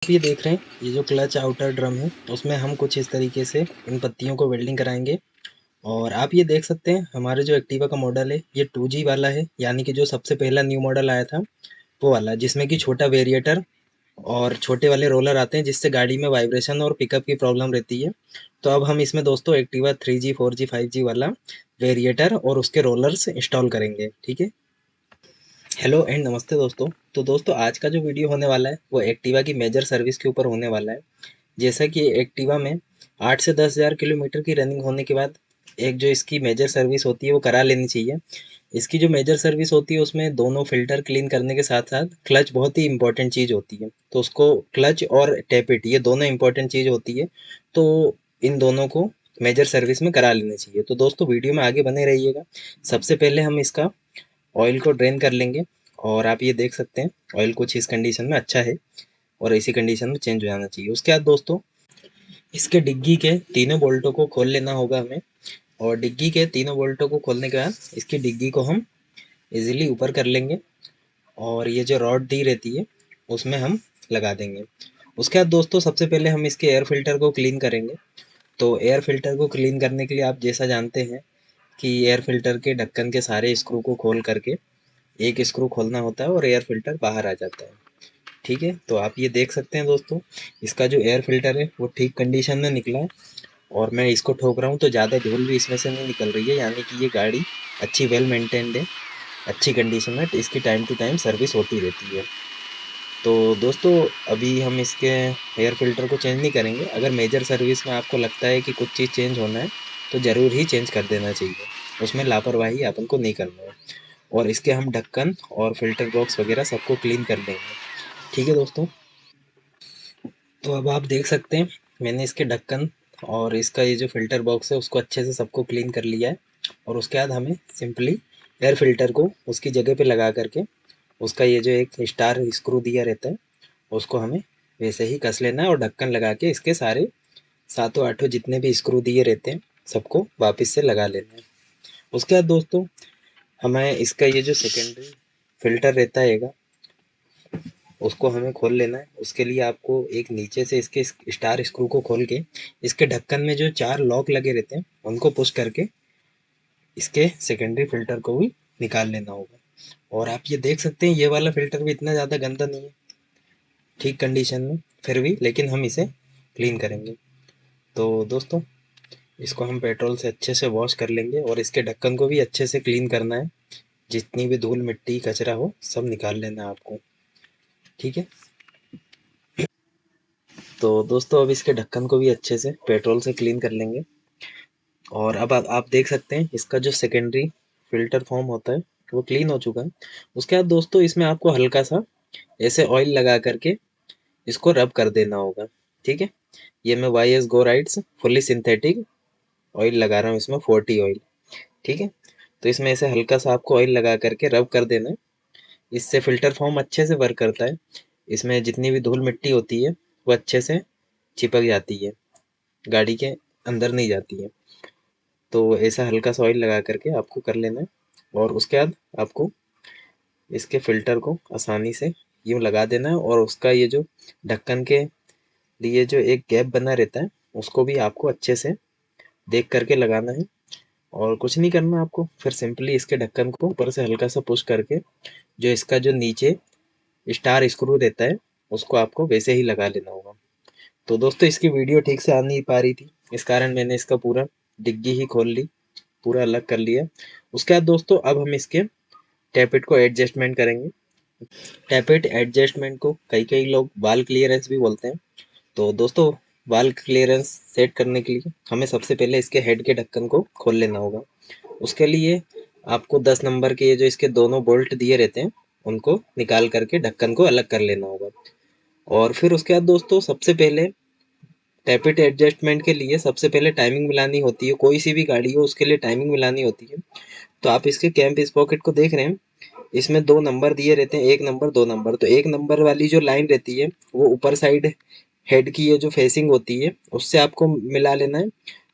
ये देख रहे हैं, ये जो क्लच आउटर ड्रम है उसमें हम कुछ इस तरीके से इन पत्तियों को वेल्डिंग कराएंगे। और आप ये देख सकते हैं हमारे जो एक्टिवा का मॉडल है ये 2G वाला है, यानी कि जो सबसे पहला न्यू मॉडल आया था वो वाला, जिसमें कि छोटा वेरिएटर और छोटे वाले रोलर आते हैं जिससे गाड़ी में वाइब्रेशन और पिकअप की प्रॉब्लम रहती है। तो अब हम इसमें दोस्तों एक्टिवा 3G 4G 5G वाला वेरिएटर और उसके रोलर्स इंस्टॉल करेंगे। ठीक है। हेलो एंड नमस्ते दोस्तों। तो दोस्तों आज का जो वीडियो होने वाला है वो एक्टिवा की मेजर सर्विस के ऊपर होने वाला है। जैसा कि एक्टिवा में 8 से 10,000 किलोमीटर की रनिंग होने के बाद एक जो इसकी मेजर सर्विस होती है वो करा लेनी चाहिए। इसकी जो मेजर सर्विस होती है उसमें दोनों फिल्टर क्लीन करने के साथ साथ क्लच बहुत ही इंपॉर्टेंट चीज़ होती है, तो उसको क्लच और टैपिट ये दोनों इंपॉर्टेंट चीज़ होती है। तो इन दोनों को मेजर सर्विस में करा लेना चाहिए। तो दोस्तों वीडियो में आगे बने रहिएगा। सबसे पहले हम इसका ऑयल को ड्रेन कर लेंगे और आप ये देख सकते हैं ऑयल कुछ इस कंडीशन में अच्छा है और इसी कंडीशन में चेंज हो जाना चाहिए। उसके बाद दोस्तों इसके डिग्गी के तीनों बोल्टों को खोल लेना होगा हमें, और डिग्गी के तीनों बोल्टों को खोलने के बाद इसकी डिग्गी को हम इजीली ऊपर कर लेंगे और ये जो रॉड दी रहती है उसमें हम लगा देंगे। उसके बाद दोस्तों सबसे पहले हम इसके एयर फिल्टर को क्लीन करेंगे। तो एयर फिल्टर को क्लीन करने के लिए आप जैसा जानते हैं कि एयर फिल्टर के ढक्कन के सारे स्क्रू को खोल करके एक स्क्रू खोलना होता है और एयर फिल्टर बाहर आ जाता है। ठीक है, तो आप ये देख सकते हैं दोस्तों इसका जो एयर फिल्टर है वो ठीक कंडीशन में निकला है और मैं इसको ठोक रहा हूँ तो ज़्यादा धूल भी इसमें से नहीं निकल रही है, यानी कि ये गाड़ी अच्छी वेल मेंटेन्ड है, अच्छी कंडीशन में इसकी टाइम टू टाइम सर्विस होती रहती है। तो दोस्तों अभी हम इसके एयर फिल्टर को चेंज नहीं करेंगे। अगर मेजर सर्विस में आपको लगता है कि कुछ चीज़ चेंज होना है तो ज़रूर ही चेंज कर देना चाहिए, उसमें लापरवाही अपन को नहीं करना है। और इसके हम ढक्कन और फिल्टर बॉक्स वगैरह सबको क्लीन कर लेंगे। ठीक है दोस्तों। तो अब आप देख सकते हैं मैंने इसके ढक्कन और इसका ये जो फिल्टर बॉक्स है उसको अच्छे से सबको क्लीन कर लिया है। और उसके बाद हमें सिंपली एयर फिल्टर को उसकी जगह पे लगा करके उसका ये जो एक स्टार स्क्रू दिया रहता है उसको हमें वैसे ही कस लेना है और ढक्कन लगा के इसके सारे सातों आठों जितने भी स्क्रू दिए रहते हैं सबको वापस से लगा लेना है। उसके बाद दोस्तों हमें इसका ये जो सेकेंडरी फिल्टर रहता है उसको हमें खोल लेना है। उसके लिए आपको एक नीचे से इसके स्टार स्क्रू को खोल के इसके ढक्कन में जो 4 लॉक लगे रहते हैं उनको पुश करके इसके सेकेंडरी फिल्टर को भी निकाल लेना होगा। और आप ये देख सकते हैं ये वाला फिल्टर भी इतना ज़्यादा गंदा नहीं है, ठीक कंडीशन में फिर भी, लेकिन हम इसे क्लीन करेंगे। तो दोस्तों इसको हम पेट्रोल से अच्छे से वॉश कर लेंगे और इसके ढक्कन को भी अच्छे से क्लीन करना है। जितनी भी धूल मिट्टी कचरा हो सब निकाल लेना है आपको। ठीक है। तो दोस्तों अब इसके ढक्कन को भी अच्छे से पेट्रोल से क्लीन कर लेंगे। और अब आप देख सकते हैं इसका जो सेकेंडरी फिल्टर फॉर्म होता है वो क्लीन हो चुका है। उसके बाद दोस्तों इसमें आपको हल्का सा ऐसे ऑयल लगा करके इसको रब कर देना होगा। ठीक है। ये मैं वाई एस गो राइड्स फुली सिंथेटिक ऑयल लगा रहा हूँ इसमें 40 ऑयल। ठीक है। तो इसमें ऐसे हल्का सा आपको ऑयल लगा करके रब कर देना है। इससे फिल्टर फॉर्म अच्छे से वर्क करता है। इसमें जितनी भी धूल मिट्टी होती है वो अच्छे से चिपक जाती है, गाड़ी के अंदर नहीं जाती है। तो ऐसा हल्का सा ऑयल लगा करके आपको कर लेना है। और उसके बाद आपको इसके फिल्टर को आसानी से यूँ लगा देना है और उसका ये जो ढक्कन के लिए जो एक गैप बना रहता है उसको भी आपको अच्छे से देख करके लगाना है। और कुछ नहीं करना आपको, फिर सिंपली इसके ढक्कन को ऊपर से हल्का सा पुश करके जो इसका जो नीचे स्टार स्क्रू रहता है उसको आपको वैसे ही लगा लेना होगा। तो दोस्तों इसकी वीडियो ठीक से आ नहीं पा रही थी, इस कारण मैंने इसका पूरा डिग्गी ही खोल ली, पूरा अलग कर लिया। उसके बाद दोस्तों अब हम इसके टैपिट को एडजस्टमेंट करेंगे। टैपिट एडजस्टमेंट को कई कई लोग वाल क्लियरेंस भी बोलते हैं। तो दोस्तों वाल क्लियरेंस सेट करने के लिए हमें सबसे पहले इसके हेड के ढक्कन को खोल लेना होगा। उसके लिए आपको 10 नंबर के ये जो इसके दोनों बोल्ट दिए रहते हैं उनको निकाल करके ढक्कन को अलग कर लेना होगा। और फिर उसके बाद दोस्तों सबसे पहले टैपिट एडजस्टमेंट के लिए सबसे पहले टाइमिंग मिलानी होती है। कोई सी भी गाड़ी हो उसके लिए टाइमिंग मिलानी होती है। तो आप इसके कैंप स्पॉकेट को देख रहे हैं, इसमें 2 नंबर दिए रहते हैं, 1 नंबर 2 नंबर। तो 1 नंबर वाली जो लाइन रहती है वो ऊपर साइड हेड की ये जो फेसिंग होती है उससे आपको मिला लेना है।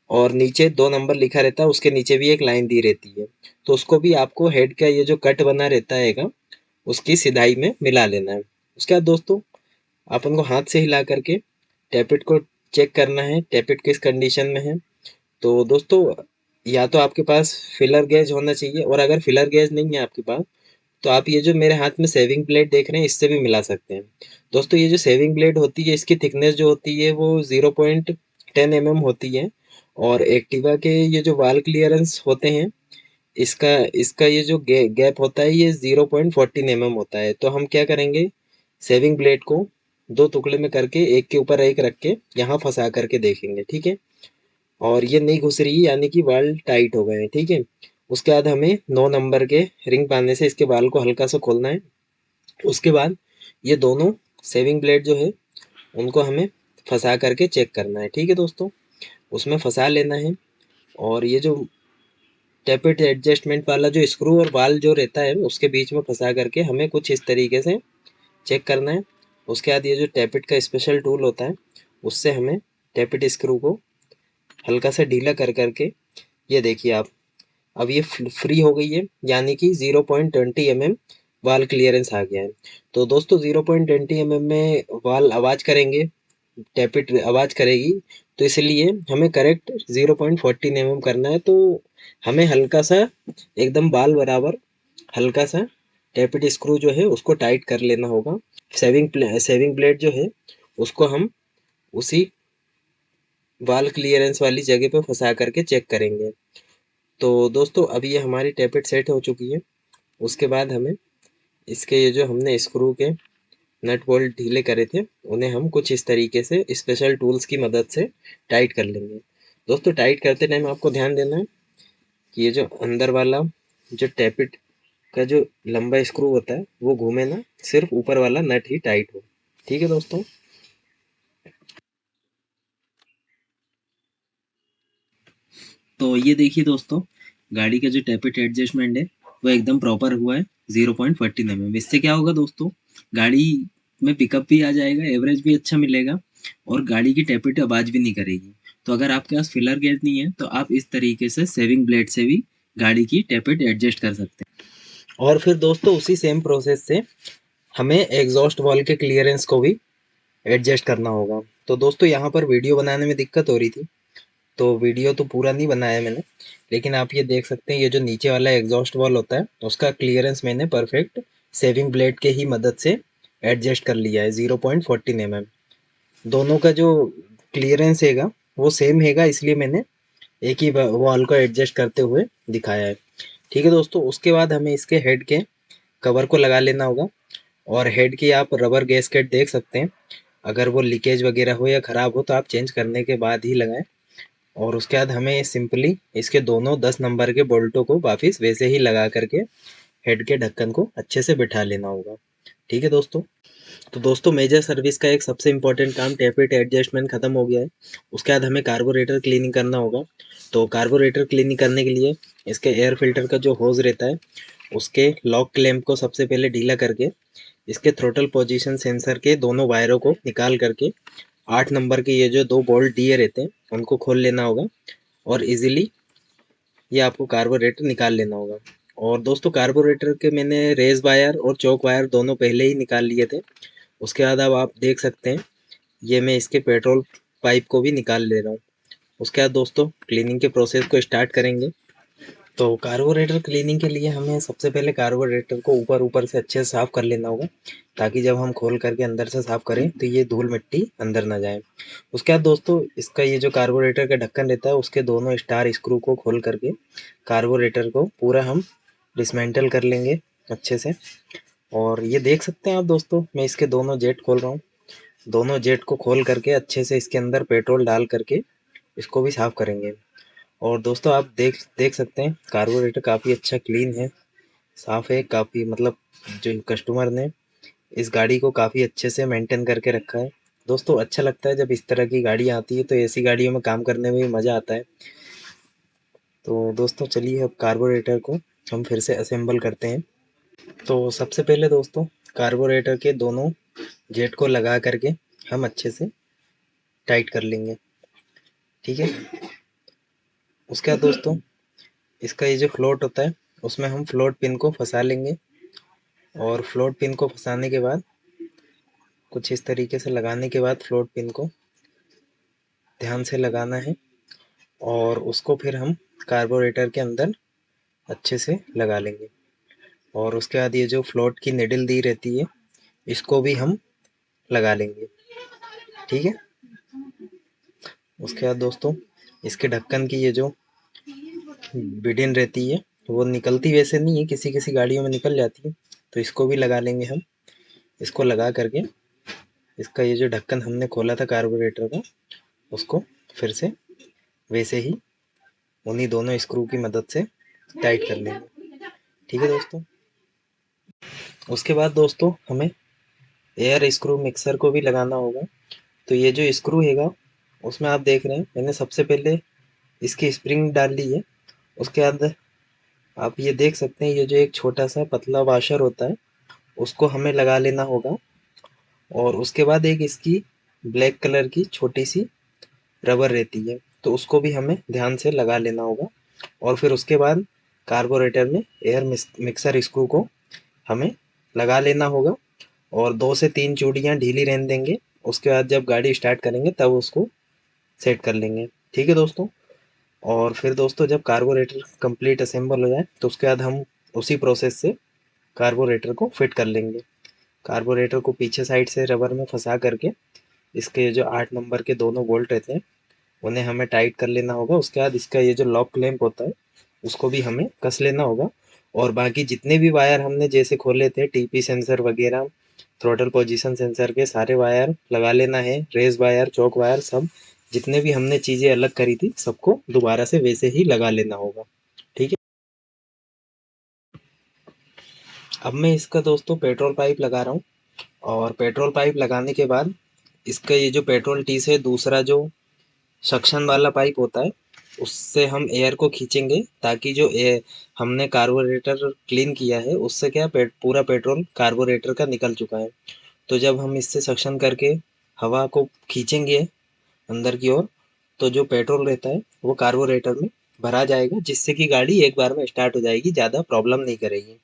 और नीचे 2 नंबर लिखा रहता है उसके नीचे भी एक लाइन दी रहती है, तो उसको भी आपको हेड का ये जो कट बना रहता है उसकी सिधाई में मिला लेना है। उसके बाद दोस्तों अपन को हाथ से हिला करके टैपिट को चेक करना है, टैपिट किस कंडीशन में है। तो दोस्तों या तो आपके पास फिलर गेज होना चाहिए, और अगर फिलर गेज नहीं है आपके पास तो आप ये जो मेरे हाथ में सेविंग ब्लेड देख रहे हैं इससे भी मिला सकते हैं। दोस्तों ये जो सेविंग ब्लेड होती है इसकी थिकनेस जो होती है वो 0.10 mm होती है, और एक्टिवा के ये जो वाल क्लियरेंस होते हैं इसका इसका ये जो गैप होता है ये 0.14 mm होता है। तो हम क्या करेंगे, सेविंग ब्लेड को दो टुकड़े में करके एक के ऊपर एक रख के यहाँ फंसा करके देखेंगे, ठीक है। और ये नहीं घुस रही यानी कि बाल टाइट हो गए हैं, ठीक है। उसके बाद हमें 9 नंबर के रिंग बांधने से इसके बाल को हल्का सा खोलना है। उसके बाद ये दोनों सेविंग ब्लेड जो है उनको हमें फंसा करके चेक करना है, ठीक है दोस्तों। उसमें फंसा लेना है, और ये जो टैपेट एडजस्टमेंट वाला जो स्क्रू और बाल जो रहता है उसके बीच में फंसा करके हमें कुछ इस तरीके से चेक करना है। उसके बाद ये जो टैपेट का स्पेशल टूल होता है उससे हमें टैपेट स्क्रू को हल्का सा ढीला कर करके, ये देखिए आप, अब ये फ्री हो गई है यानी कि 0.20 mm वाल क्लियरेंस आ गया है। तो दोस्तों 0.20 mm में वाल आवाज करेंगे, टैपिट आवाज करेगी, तो इसलिए हमें करेक्ट 0.14 mm करना है। तो हमें हल्का सा एकदम बाल बराबर हल्का सा टैपिट स्क्रू जो है उसको टाइट कर लेना होगा। सेविंग ब्लेड जो है उसको हम उसी वाल क्लियरेंस वाली जगह पे फंसा करके चेक करेंगे। तो दोस्तों अभी ये हमारी टैपिट सेट हो चुकी है। उसके बाद हमें इसके ये जो हमने स्क्रू के नट बोल्ट ढीले करे थे उन्हें हम कुछ इस तरीके से स्पेशल टूल्स की मदद से टाइट कर लेंगे। दोस्तों टाइट करते टाइम आपको ध्यान देना है कि ये जो अंदर वाला जो टैपिट का जो लंबा स्क्रू होता है वो घूमे ना, सिर्फ ऊपर वाला नट ही टाइट हो, ठीक है दोस्तों। तो ये देखिए दोस्तों, गाड़ी का जो टैपेट एडजस्टमेंट है वो एकदम प्रॉपर हुआ है 0.14 mm। इससे क्या होगा दोस्तों, गाड़ी में पिकअप भी आ जाएगा, एवरेज भी अच्छा मिलेगा, और गाड़ी की टैपेट आवाज भी नहीं करेगी। तो अगर आपके पास फिलर गेज नहीं है तो आप इस तरीके से सेविंग ब्लेड से भी गाड़ी की टैपेट एडजस्ट कर सकते हैं। और फिर दोस्तों उसी सेम प्रोसेस से हमें एग्जॉस्ट वॉल के क्लियरेंस को भी एडजस्ट करना होगा। तो दोस्तों यहाँ पर वीडियो बनाने में दिक्कत हो रही थी, तो वीडियो तो पूरा नहीं बनाया मैंने, लेकिन आप ये देख सकते हैं ये जो नीचे वाला एग्जॉस्ट वॉल होता है उसका क्लियरेंस मैंने परफेक्ट सेविंग ब्लेड के ही मदद से एडजस्ट कर लिया है 0.14 mm। दोनों का जो क्लियरेंस हैगा वो सेम हैगा, इसलिए मैंने एक ही वॉल को एडजस्ट करते हुए दिखाया है, ठीक है दोस्तों। उसके बाद हमें इसके हेड के कवर को लगा लेना होगा, और हेड की आप रबर गैस्केट देख सकते हैं, अगर वो लीकेज वगैरह हो या ख़राब हो तो आप चेंज करने के बाद ही लगाएं। और उसके बाद हमें सिंपली इसके दोनों 10 नंबर के बोल्टों को वापस वैसे ही लगा करके हेड के ढक्कन को अच्छे से बिठा लेना होगा, ठीक है दोस्तों। तो दोस्तों मेजर सर्विस का एक सबसे इम्पोर्टेंट काम टैपेट एडजस्टमेंट खत्म हो गया है। उसके बाद हमें कार्बोरेटर क्लीनिंग करना होगा। तो कार्बोरेटर क्लीनिंग करने के लिए इसके एयर फिल्टर का जो होज रहता है उसके लॉक क्लैंप को सबसे पहले ढीला करके इसके थ्रोटल पोजीशन सेंसर के दोनों वायरों को निकाल करके 8 नंबर के ये जो दो बोल्ट दिए रहते हैं उनको खोल लेना होगा, और इजीली ये आपको कार्बोरेटर निकाल लेना होगा। और दोस्तों कार्बोरेटर के मैंने रेस वायर और चौक वायर दोनों पहले ही निकाल लिए थे। उसके बाद अब आप देख सकते हैं ये मैं इसके पेट्रोल पाइप को भी निकाल ले रहा हूँ। उसके बाद दोस्तों क्लीनिंग के प्रोसेस को स्टार्ट करेंगे। तो कार्बोरेटर क्लीनिंग के लिए हमें सबसे पहले कार्बोरेटर को ऊपर ऊपर से अच्छे से साफ़ कर लेना होगा, ताकि जब हम खोल करके अंदर से साफ़ करें तो ये धूल मिट्टी अंदर ना जाए। उसके बाद दोस्तों इसका ये जो कार्बोरेटर का ढक्कन रहता है उसके दोनों स्टार स्क्रू को खोल करके कार्बोरेटर को पूरा हम डिसमेंटल कर लेंगे अच्छे से। और ये देख सकते हैं आप दोस्तों, मैं इसके दोनों जेट खोल रहा हूँ। दोनों जेट को खोल करके अच्छे से इसके अंदर पेट्रोल डाल करके इसको भी साफ़ करेंगे। और दोस्तों आप देख देख सकते हैं कार्बोरेटर काफ़ी अच्छा क्लीन है, साफ़ है काफ़ी, मतलब जो कस्टमर ने इस गाड़ी को काफ़ी अच्छे से मेंटेन करके रखा है। दोस्तों अच्छा लगता है जब इस तरह की गाड़ी आती है, तो ऐसी गाड़ियों में काम करने में भी मज़ा आता है। तो दोस्तों चलिए अब कार्बोरेटर को हम फिर से असेंबल करते हैं। तो सबसे पहले दोस्तों कार्बोरेटर के दोनों जेट को लगा करके हम अच्छे से टाइट कर लेंगे, ठीक है। उसके बाद दोस्तों इसका ये जो फ्लोट होता है उसमें हम फ्लोट पिन को फंसा लेंगे, और फ्लोट पिन को फंसाने के बाद कुछ इस तरीके से लगाने के बाद फ्लोट पिन को ध्यान से लगाना है और उसको फिर हम कार्बोरेटर के अंदर अच्छे से लगा लेंगे। और उसके बाद ये जो फ्लोट की निडल दी रहती है इसको भी हम लगा लेंगे, ठीक है। उसके बाद दोस्तों इसके ढक्कन की ये जो बिडिन रहती है वो निकलती वैसे नहीं है, किसी किसी गाड़ियों में निकल जाती है, तो इसको भी लगा लेंगे हम। इसको लगा करके इसका ये जो ढक्कन हमने खोला था कार्बोरेटर का उसको फिर से वैसे ही उन्हीं दोनों स्क्रू की मदद से टाइट कर लेंगे, ठीक है दोस्तों। उसके बाद दोस्तों हमें एयर स्क्रू मिक्सर को भी लगाना होगा। तो ये जो स्क्रू हैगा उसमें आप देख रहे हैं मैंने सबसे पहले इसकी स्प्रिंग डाल ली है। उसके बाद आप ये देख सकते हैं ये जो एक छोटा सा पतला वाशर होता है उसको हमें लगा लेना होगा। और उसके बाद एक इसकी ब्लैक कलर की छोटी सी रबर रहती है तो उसको भी हमें ध्यान से लगा लेना होगा। और फिर उसके बाद कार्बोरेटर में एयर मिक्सर स्क्रू को हमें लगा लेना होगा और 2 से 3 चूड़ियाँ ढीली रहने देंगे। उसके बाद जब गाड़ी स्टार्ट करेंगे तब उसको सेट कर लेंगे, ठीक है दोस्तों। और फिर दोस्तों जब कार्बोरेटर कंप्लीट असेंबल हो जाए तो उसके बाद हम उसी प्रोसेस से कार्बोरेटर को फिट कर लेंगे। कार्बोरेटर को पीछे साइड से रबर में फंसा करके इसके जो 8 नंबर के दोनों बोल्ट रहते हैं उन्हें हमें टाइट कर लेना होगा। उसके बाद इसका ये जो लॉक क्लैंप होता है उसको भी हमें कस लेना होगा। और बाकी जितने भी वायर हमने जैसे खोले थे टीपी सेंसर वगैरह थ्रोटल पोजीशन सेंसर के सारे वायर लगा लेना है, रेस वायर चौक वायर सब जितने भी हमने चीज़ें अलग करी थी सबको दोबारा से वैसे ही लगा लेना होगा, ठीक है। अब मैं इसका दोस्तों पेट्रोल पाइप लगा रहा हूँ। और पेट्रोल पाइप लगाने के बाद इसका ये जो पेट्रोल टीस है दूसरा जो सक्शन वाला पाइप होता है उससे हम एयर को खींचेंगे ताकि जो एयर हमने कार्बोरेटर क्लीन किया है उससे क्या पूरा पेट्रोल कार्बोरेटर का निकल चुका है। तो जब हम इससे सक्शन करके हवा को खींचेंगे अंदर की ओर तो जो पेट्रोल रहता है वो कार्बोरेटर में भरा जाएगा जिससे कि गाड़ी एक बार में स्टार्ट हो जाएगी, ज़्यादा प्रॉब्लम नहीं करेगी।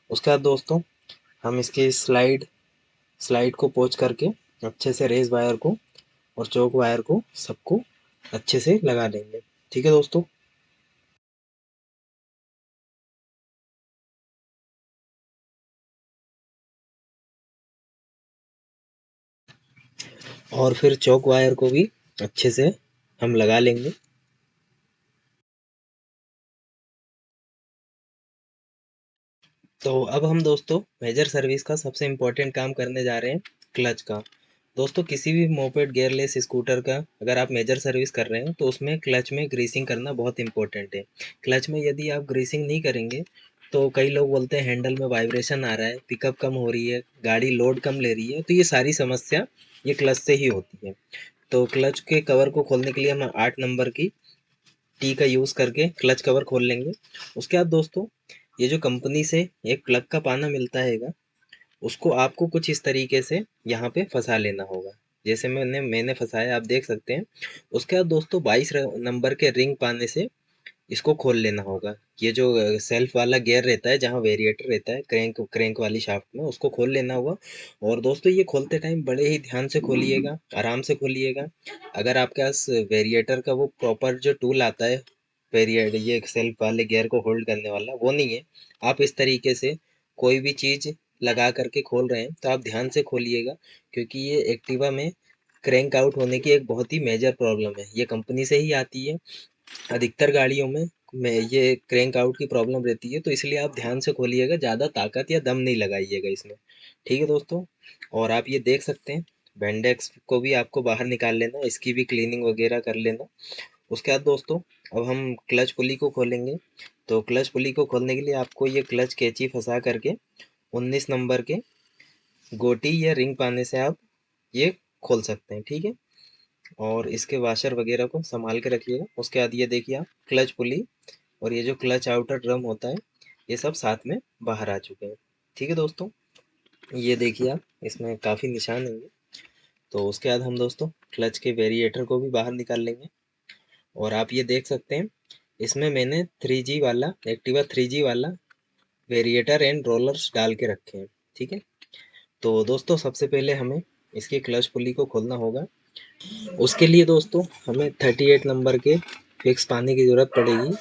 उसके बाद दोस्तों हम इसकी स्लाइड स्लाइड को पोंछ करके अच्छे से रेस वायर को और चौक वायर को सबको अच्छे से लगा देंगे, ठीक है दोस्तों। और फिर चौक वायर को भी अच्छे से हम लगा लेंगे। तो अब हम दोस्तों मेजर सर्विस का सबसे इम्पोर्टेंट काम करने जा रहे हैं, क्लच का। दोस्तों किसी भी मोपेड गियरलेस स्कूटर का अगर आप मेजर सर्विस कर रहे हैं तो उसमें क्लच में ग्रीसिंग करना बहुत इंपॉर्टेंट है। क्लच में यदि आप ग्रीसिंग नहीं करेंगे तो कई लोग बोलते हैं हैंडल में वाइब्रेशन आ रहा है, पिकअप कम हो रही है, गाड़ी लोड कम ले रही है, तो ये सारी समस्या ये क्लच से ही होती है। तो क्लच के कवर को खोलने के लिए हम 8 नंबर की टी का यूज़ करके क्लच कवर खोल लेंगे। उसके बाद दोस्तों ये जो कंपनी से एक प्लग का पाना मिलता हैगा उसको आपको कुछ इस तरीके से यहाँ पे फंसा लेना होगा, जैसे मैंने फंसाया आप देख सकते हैं। उसके बाद दोस्तों 22 नंबर के रिंग पाने से इसको खोल लेना होगा। ये जो सेल्फ वाला गियर रहता है जहाँ वेरिएटर रहता है क्रैंक क्रैंक वाली शाफ्ट में उसको खोल लेना होगा। और दोस्तों ये खोलते टाइम बड़े ही ध्यान से खोलिएगा, आराम से खोलिएगा। अगर आपके पास वेरिएटर का वो प्रॉपर जो टूल आता है वेरिएटर ये सेल्फ वाले गियर को होल्ड करने वाला वो नहीं है, आप इस तरीके से कोई भी चीज़ लगा करके खोल रहे हैं तो आप ध्यान से खोलिएगा क्योंकि ये एक्टिवा में क्रैंक आउट होने की एक बहुत ही मेजर प्रॉब्लम है, ये कंपनी से ही आती है। अधिकतर गाड़ियों में ये क्रैंक आउट की प्रॉब्लम रहती है तो इसलिए आप ध्यान से खोलिएगा, ज़्यादा ताकत या दम नहीं लगाइएगा इसमें, ठीक है दोस्तों। और आप ये देख सकते हैं बेंडेक्स को भी आपको बाहर निकाल लेना, इसकी भी क्लीनिंग वगैरह कर लेना। उसके बाद दोस्तों अब हम क्लच पुली को खोलेंगे। तो क्लच पुली को खोलने के लिए आपको ये क्लच कैंची फंसा करके 19 नंबर के गोटी या रिंग पाने से आप ये खोल सकते हैं, ठीक है। और इसके वाशर वगैरह को संभाल के रखिएगा। उसके बाद ये देखिए आप क्लच पुली और ये जो क्लच आउटर ड्रम होता है ये सब साथ में बाहर आ चुके हैं, ठीक है दोस्तों। ये देखिए आप इसमें काफ़ी निशान होंगे। तो उसके बाद हम दोस्तों क्लच के वेरिएटर को भी बाहर निकाल लेंगे। और आप ये देख सकते हैं इसमें मैंने 3G वाला एक्टिवा 3G वाला वेरिएटर एंड रोलर्स डाल के रखे हैं, ठीक है। तो दोस्तों सबसे पहले हमें इसकी क्लच पुली को खोलना होगा। उसके लिए दोस्तों हमें 38 नंबर के फिक्स पाने की ज़रूरत पड़ेगी।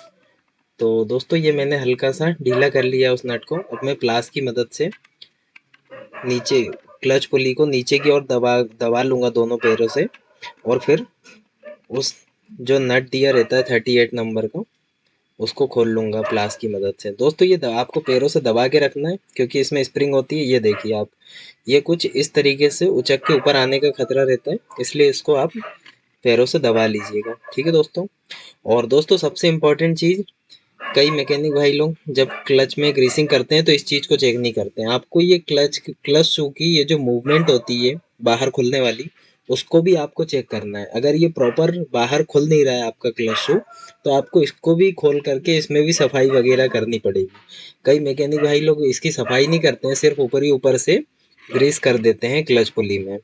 तो दोस्तों ये मैंने हल्का सा ढीला कर लिया उस नट को। अब मैं प्लास की मदद से नीचे क्लच पुली को नीचे की ओर दबा दबा लूँगा दोनों पैरों से, और फिर उस जो नट दिया रहता है 38 नंबर का, उसको खोल लूँगा प्लास की मदद से। दोस्तों ये आपको पैरों से दबा के रखना है क्योंकि इसमें स्प्रिंग होती है। ये देखिए आप, ये कुछ इस तरीके से उचक के ऊपर आने का खतरा रहता है, इसलिए इसको आप पैरों से दबा लीजिएगा। ठीक है दोस्तों। और दोस्तों सबसे इम्पोर्टेंट चीज़, कई मैकेनिक भाई लोग जब क्लच में ग्रीसिंग करते हैं तो इस चीज़ को चेक नहीं करते हैं। आपको ये क्लच शू की ये जो मूवमेंट होती है बाहर खुलने वाली, उसको भी आपको चेक करना है। अगर ये प्रॉपर बाहर खुल नहीं रहा है आपका क्लच शू, तो आपको इसको भी खोल करके इसमें भी सफाई वगैरह करनी पड़ेगी। कई मैकेनिक भाई लोग इसकी सफाई नहीं करते हैं, सिर्फ ऊपर ही ऊपर से ग्रीस कर देते हैं क्लच पुली में।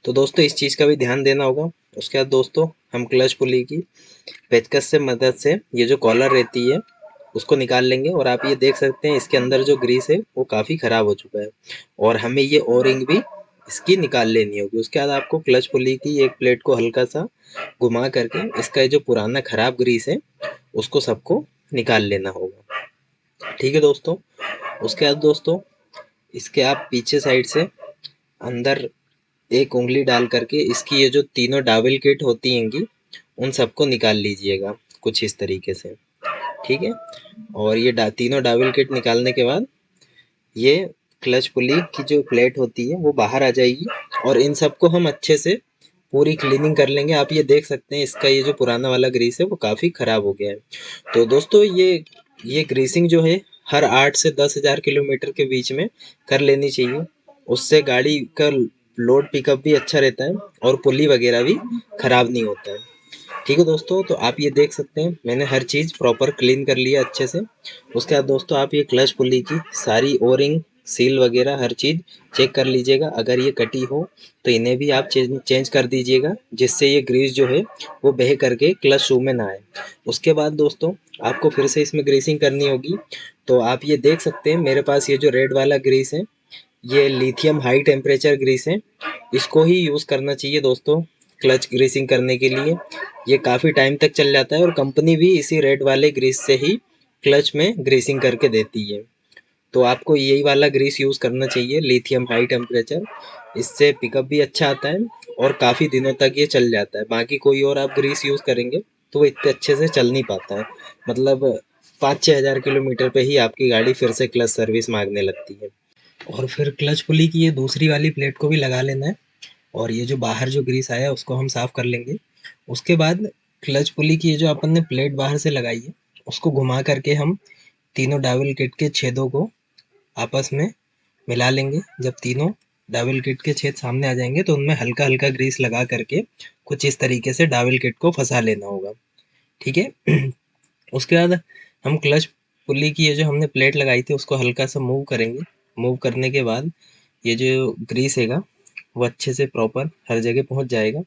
तो दोस्तों इस चीज़ का भी ध्यान देना होगा। उसके बाद दोस्तों हम क्लच पुली की पेचकस से मदद से ये जो कॉलर रहती है उसको निकाल लेंगे, और आप ये देख सकते हैं इसके अंदर जो ग्रीस है वो काफ़ी ख़राब हो चुका है, और हमें ये ओ रिंग भी इसकी निकाल लेनी होगी। उसके बाद आपको क्लच पुली की एक प्लेट को हल्का सा घुमा करके इसका जो पुराना ख़राब ग्रीस है उसको सबको निकाल लेना होगा। ठीक है दोस्तों। उसके बाद दोस्तों इसके आप पीछे साइड से अंदर एक उंगली डाल करके इसकी ये जो तीनों डाबल किट होती हैंगी उन सबको निकाल लीजिएगा कुछ इस तरीके से। ठीक है। और ये तीनों डाबल किट निकालने के बाद ये क्लच पुली की जो प्लेट होती है वो बाहर आ जाएगी, और इन सबको हम अच्छे से पूरी क्लीनिंग कर लेंगे। आप ये देख सकते हैं इसका ये जो पुराना वाला ग्रीस है वो काफ़ी ख़राब हो गया है। तो दोस्तों ये ग्रीसिंग जो है हर 8 से 10,000 किलोमीटर के बीच में कर लेनी चाहिए। उससे गाड़ी का लोड पिकअप भी अच्छा रहता है और पुली वगैरह भी ख़राब नहीं होता है। ठीक है दोस्तों। तो आप ये देख सकते हैं मैंने हर चीज़ प्रॉपर क्लीन कर लिया अच्छे से। उसके बाद दोस्तों आप ये क्लच पुली की सारी ओरिंग सील वगैरह हर चीज़ चेक कर लीजिएगा। अगर ये कटी हो तो इन्हें भी आप चेंज कर दीजिएगा, जिससे ये ग्रीस जो है वो बह करके क्लच शू में ना आए। उसके बाद दोस्तों आपको फिर से इसमें ग्रीसिंग करनी होगी। तो आप ये देख सकते हैं मेरे पास ये जो रेड वाला ग्रीस है ये लिथियम हाई टेम्परेचर ग्रीस है। इसको ही यूज़ करना चाहिए दोस्तों क्लच ग्रीसिंग करने के लिए। ये काफ़ी टाइम तक चल जाता है, और कंपनी भी इसी रेड वाले ग्रीस से ही क्लच में ग्रीसिंग करके देती है। तो आपको यही वाला ग्रीस यूज़ करना चाहिए, लिथियम हाई टेम्परेचर। इससे पिकअप भी अच्छा आता है और काफ़ी दिनों तक ये चल जाता है। बाकी कोई और आप ग्रीस यूज़ करेंगे तो वो इतने अच्छे से चल नहीं पाता है। मतलब 5-6 हज़ार किलोमीटर पे ही आपकी गाड़ी फिर से क्लच सर्विस मांगने लगती है। और फिर क्लच पुली की ये दूसरी वाली प्लेट को भी लगा लेना है, और ये जो बाहर जो ग्रीस आया है उसको हम साफ़ कर लेंगे। उसके बाद क्लच पुली की ये जो अपन ने प्लेट बाहर से लगाई है उसको घुमा करके हम तीनों डाबल किट के छेदों को आपस में मिला लेंगे। जब तीनों डाबल किट के छेद सामने आ जाएंगे तो उनमें हल्का हल्का ग्रीस लगा करके कुछ इस तरीके से डाबल किट को फंसा लेना होगा। ठीक है। उसके बाद हम क्लच पुली की ये जो हमने प्लेट लगाई थी उसको हल्का सा मूव करेंगे। मूव करने के बाद ये जो ग्रीस हैगा वो अच्छे से प्रॉपर हर जगह पहुंच जाएगा।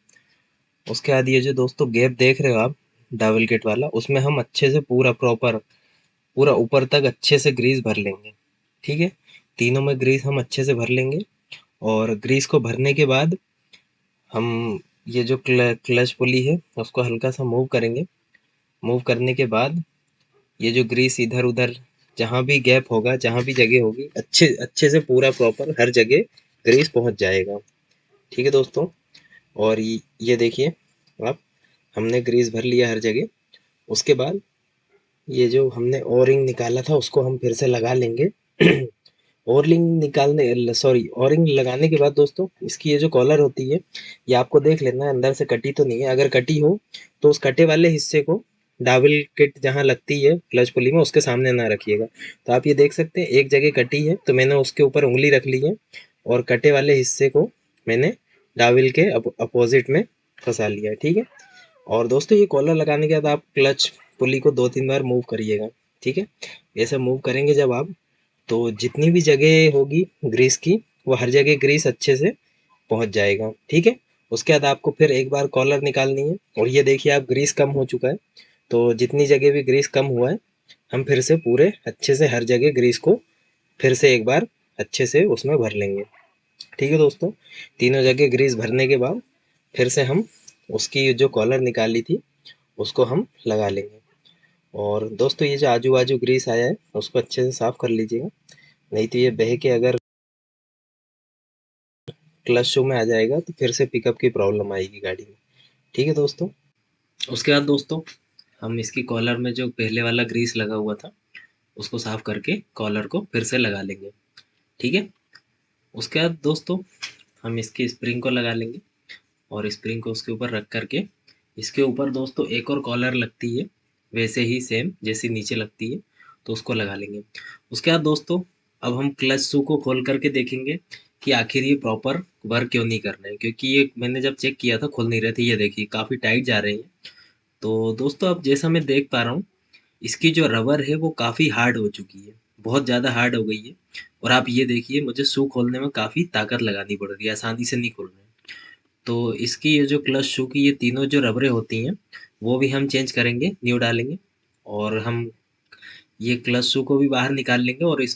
उसके बाद ये जो दोस्तों गैप देख रहे हो आप डबल किट वाला, उसमें हम अच्छे से पूरा प्रॉपर पूरा ऊपर तक अच्छे से ग्रीस भर लेंगे। ठीक है। तीनों में ग्रीस हम अच्छे से भर लेंगे, और ग्रीस को भरने के बाद हम ये जो क्लच पुली है उसको हल्का सा मूव करेंगे। मूव करने के बाद ये जो ग्रीस इधर उधर जहाँ भी गैप होगा जहाँ भी जगह होगी अच्छे अच्छे से पूरा प्रॉपर हर जगह ग्रीस पहुंच जाएगा। ठीक है दोस्तों। और ये देखिए आप, हमने ग्रीस भर लिया हर जगह। उसके बाद ये जो हमने ओ रिंग निकाला था उसको हम फिर से लगा लेंगे। ओ रिंग लगाने के बाद दोस्तों इसकी ये जो कॉलर होती है ये आपको देख लेना है अंदर से कटी तो नहीं है। अगर कटी हो तो उस कटे वाले हिस्से को डाबल किट जहाँ लगती है क्लच पुली में उसके सामने ना रखिएगा। तो आप ये देख सकते हैं एक जगह कटी है तो मैंने उसके ऊपर उंगली रख ली है, और कटे वाले हिस्से को मैंने डाबल के अपोजिट में फंसा लिया है। ठीक है। और दोस्तों ये कॉलर लगाने के बाद आप क्लच पुली को 2-3 बार मूव करिएगा। ठीक है। ऐसे मूव करेंगे जब आप, तो जितनी भी जगह होगी ग्रीस की वो हर जगह ग्रीस अच्छे से पहुंच जाएगा। ठीक है। उसके बाद आपको फिर एक बार कॉलर निकालनी है, और ये देखिए आप ग्रीस कम हो चुका है। तो जितनी जगह भी ग्रीस कम हुआ है हम फिर से पूरे अच्छे से हर जगह ग्रीस को फिर से एक बार अच्छे से उसमें भर लेंगे। ठीक है दोस्तों, तीनों जगह ग्रीस भरने के बाद फिर से हम उसकी जो कॉलर निकाली थी उसको हम लगा लेंगे। और दोस्तों ये जो आजू बाजू ग्रीस आया है उसको अच्छे से साफ कर लीजिएगा, नहीं तो ये बह के अगर क्लच शू में आ जाएगा तो फिर से पिकअप की प्रॉब्लम आएगी गाड़ी में। ठीक है दोस्तों, उसके बाद दोस्तों हम इसकी कॉलर में जो पहले वाला ग्रीस लगा हुआ था उसको साफ करके कॉलर को फिर से लगा लेंगे। ठीक है, उसके बाद दोस्तों हम इसकी स्प्रिंग को लगा लेंगे और स्प्रिंग को उसके ऊपर रख करके इसके ऊपर दोस्तों एक और कॉलर लगती है, वैसे ही सेम जैसी नीचे लगती है, तो उसको लगा लेंगे। उसके बाद दोस्तों अब हम क्लच शू को खोल करके देखेंगे कि आखिर ये प्रॉपर वर्क क्यों नहीं कर रहे हैं, क्योंकि ये मैंने जब चेक किया था खुल नहीं रहे थे। ये देखिए काफ़ी टाइट जा रहे हैं। तो दोस्तों अब जैसा मैं देख पा रहा हूँ इसकी जो रबर है वो काफ़ी हार्ड हो चुकी है, बहुत ज़्यादा हार्ड हो गई है। और आप ये देखिए मुझे शू खोलने में काफ़ी ताकत लगानी पड़ रही है, आसानी से नहीं खुल रहे हैं। तो इसकी ये जो क्लच शू की ये तीनों जो रबरें होती हैं वो भी हम चेंज करेंगे, न्यू डालेंगे। और हम ये क्लच शू को भी बाहर निकाल लेंगे और इस